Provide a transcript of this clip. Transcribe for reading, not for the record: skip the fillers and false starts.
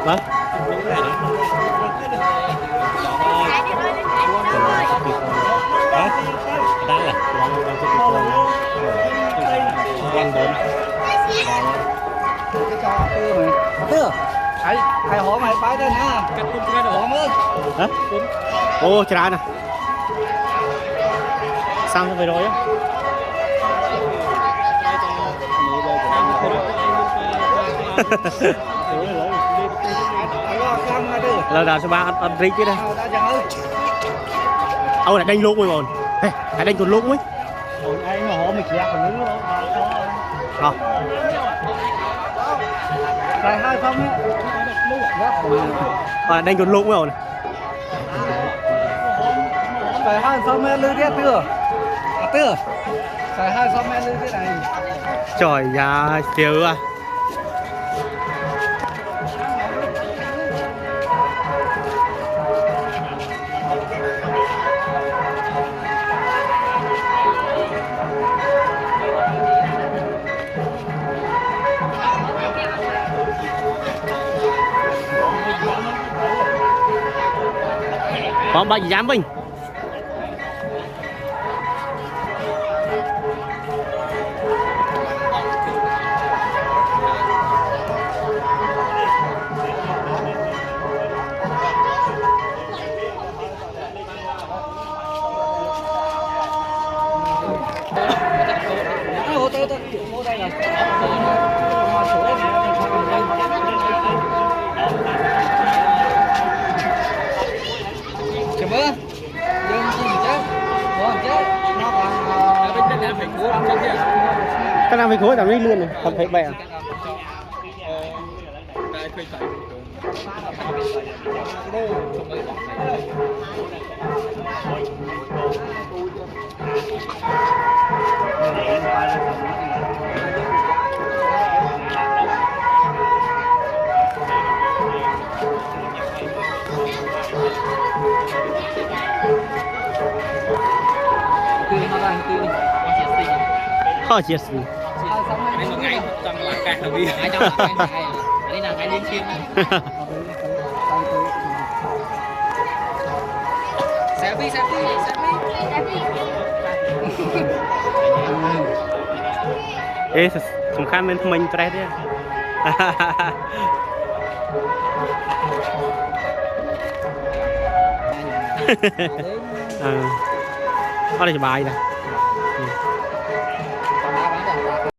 vâng đang là đang đến tư hay hỏi mày bái đây nha cắt cung cái đồ mới hả ô chả nè sao nó về rồi á là đào số ba ăn rít chứ đây ông lại đánh luôn rồi bọn hãy đánh còn luôn ấy anh mà họ mình chỉ còn nữa không tại hai không à đánh còn luôn rồi tại hai xong mẹ lư thế tưa tại hai xong mẹ lư thế này trời ya chiều à có bao gì dám mình cái nào phải khối tao đi luôn này không thấy bè khó chia sẻ đây một ngày trong là càng là bia trong là càng ngày đây là ngày liên chiêm selfie ê sủng khăn bên mình trái đấy có đây bài nè